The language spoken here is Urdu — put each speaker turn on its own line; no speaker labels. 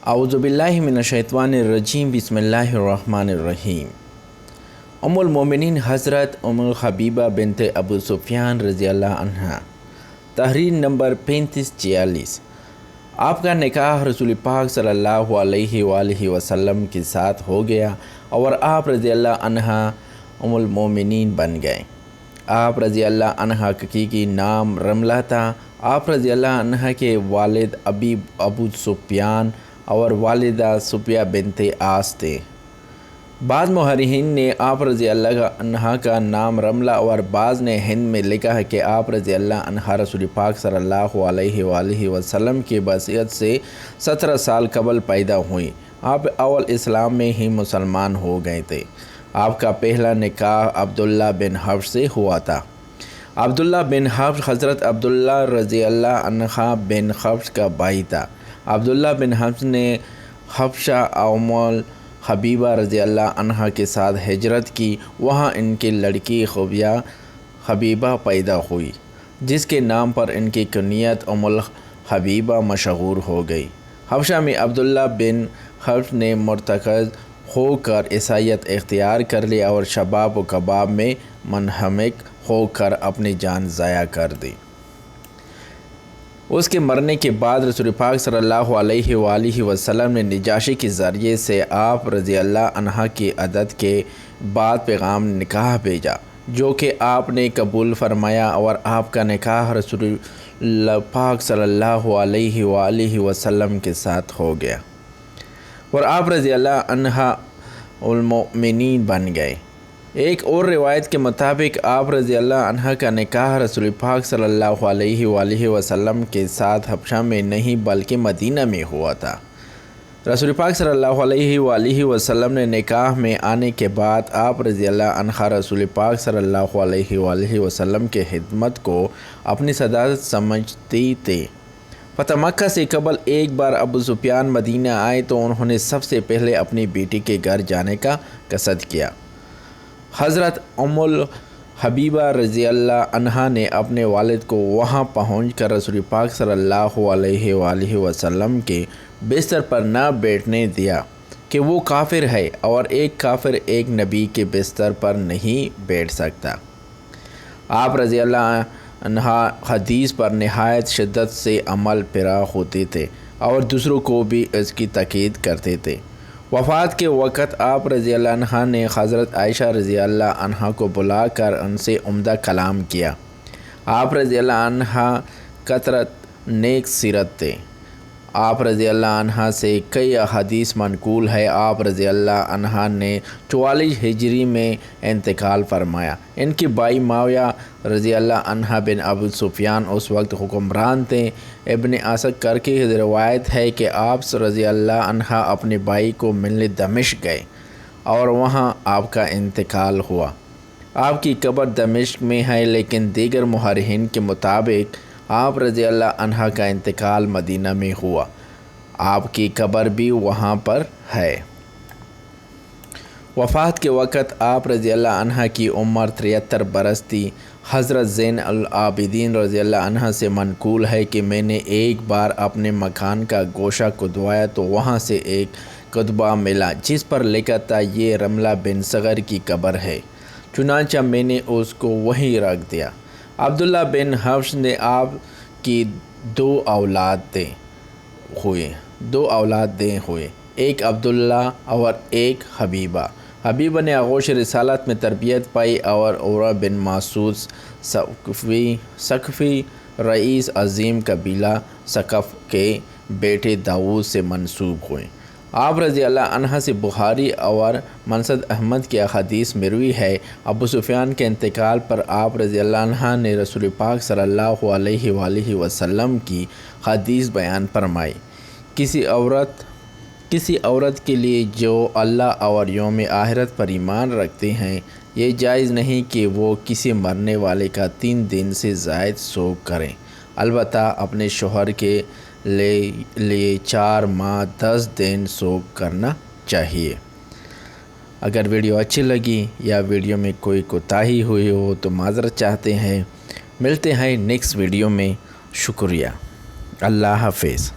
اعوذ باللہ من الشیطان الرجیم، بسم اللہ الرحمن الرحیم۔ المومنین حضرت حبیبہ بنت ابو سفیان رضی اللہ عنہ۔ تحریر نمبر 3546۔ آپ کا نکاح رسول پاک صلی اللہ علیہ وآلہ وسلم کے ساتھ ہو گیا اور آپ رضی اللہ عنہ المومنین بن گئے۔ آپ رضی اللہ عنہ کا حقیقی نام رملہ تھا۔ آپ رضی اللہ عنہ کے والد ابو سفیان اور والدہ صفیہ بنت عاص تھے۔ بعض مؤرخین نے آپ رضی اللہ عنہ کا نام رملہ اور بعض نے ہند میں لکھا ہے کہ آپ رضی اللہ عنہ رسول پاک صلی اللہ علیہ وآلہ وسلم کی بعثت سے 17 سال قبل پیدا ہوئیں۔ آپ اول اسلام میں ہی مسلمان ہو گئے تھے۔ آپ کا پہلا نکاح عبداللہ بن حفص سے ہوا تھا۔ عبداللہ بن حفص حضرت عبداللہ رضی اللہ عنہ بن حفص کا بھائی تھا۔ عبداللہ بن حفص نے حبشہ حبیبہ رضی اللہ عنہ کے ساتھ ہجرت کی۔ وہاں ان کی لڑکی حبیبہ پیدا ہوئی، جس کے نام پر ان کی کنیت حبیبہ مشہور ہو گئی۔ حبشہ میں عبداللہ بن حفص نے مرتد ہو کر عیسائیت اختیار کر لی اور شباب و کباب میں منہمک ہو کر اپنی جان ضائع کر دی۔ اس کے مرنے کے بعد رسول پاک صلی اللہ علیہ وآلہ وسلم نے نجاشی کے ذریعے سے آپ رضی اللہ عنہ کی عدت کے بعد پیغام نکاح بھیجا، جو کہ آپ نے قبول فرمایا اور آپ کا نکاح رسول پاک صلی اللہ علیہ وآلہ وسلم کے ساتھ ہو گیا اور آپ رضی اللہ عنہ المؤمنین بن گئے۔ ایک اور روایت کے مطابق آپ رضی اللہ عنہ کا نکاح رسول پاک صلی اللہ علیہ وآلہ وسلم کے ساتھ حبشہ میں نہیں بلکہ مدینہ میں ہوا تھا۔ رسول پاک صلی اللہ علیہ وآلہ وسلم نے نکاح میں آنے کے بعد آپ رضی اللہ عنہ رسول پاک صلی اللہ علیہ وآلہ وسلم کے خدمت کو اپنی صداقت سمجھتی تھے۔ فتح مکہ سے قبل ایک بار ابو سفیان مدینہ آئے تو انہوں نے سب سے پہلے اپنی بیٹی کے گھر جانے کا قصد کیا۔ حضرت حبیبہ رضی اللہ عنہ نے اپنے والد کو وہاں پہنچ کر رسول پاک صلی اللہ علیہ وآلہ وسلم کے بستر پر نہ بیٹھنے دیا کہ وہ کافر ہے اور ایک کافر ایک نبی کے بستر پر نہیں بیٹھ سکتا۔ آپ رضی اللہ عنہ حدیث پر نہایت شدت سے عمل پیرا ہوتے تھے اور دوسروں کو بھی اس کی تاکید کرتے تھے۔ وفات کے وقت آپ رضی اللہ عنہ نے حضرت عائشہ رضی اللہ عنہ کو بلا کر ان سے عمدہ کلام کیا۔ آپ رضی اللہ عنہ کثرت نیک سیرت تھے۔ آپ رضی اللہ عنہ سے کئی احادیث منقول ہے۔ آپ رضی اللہ عنہ نے 44 ہجری میں انتقال فرمایا۔ ان کے بھائی معاویہ رضی اللہ عنہ بن ابو سفیان اس وقت حکمران تھے۔ ابن عساکر کی روایت ہے کہ آپ رضی اللہ عنہ اپنے بھائی کو ملنے دمشق گئے اور وہاں آپ کا انتقال ہوا۔ آپ کی قبر دمشق میں ہے، لیکن دیگر مؤرخین کے مطابق آپ رضی اللہ عنہ کا انتقال مدینہ میں ہوا۔ آپ کی قبر بھی وہاں پر ہے۔ وفات کے وقت آپ رضی اللہ عنہ کی عمر 73 برس تھی۔ حضرت زین العابدین رضی اللہ عنہ سے منقول ہے کہ میں نے ایک بار اپنے مکان کا گوشہ کھدوایا تو وہاں سے ایک کتبہ ملا جس پر لکھا تھا یہ رملہ بن صغر کی قبر ہے، چنانچہ میں نے اس کو وہیں رکھ دیا۔ عبداللہ بن حفص نے آپ کی دو اولاد ہوئے، ایک عبداللہ اور ایک حبیبہ۔ حبیبہ نے آغوش رسالت میں تربیت پائی اور عروہ بن مسعود ثقفی رئیس عظیم قبیلہ ثقف کے بیٹے داؤد سے منسوب ہوئے۔ آپ رضی اللہ عنہ سے بخاری اور مسند احمد کی حدیث مروی ہے۔ ابو سفیان کے انتقال پر آپ رضی اللہ عنہ نے رسول پاک صلی اللہ علیہ وآلہ وسلم کی حدیث بیان فرمائی، کسی عورت کے لیے جو اللہ اور یوم آخرت پر ایمان رکھتے ہیں یہ جائز نہیں کہ وہ کسی مرنے والے کا 3 دن سے زائد سوگ کریں، البتہ اپنے شوہر کے لیے 4 ماہ 10 دن سوگ کرنا چاہیے۔ اگر ویڈیو اچھی لگی یا ویڈیو میں کوئی کوتاہی ہوئی ہو تو معذرت چاہتے ہیں۔ ملتے ہیں نیکسٹ ویڈیو میں۔ شکریہ۔ اللہ حافظ۔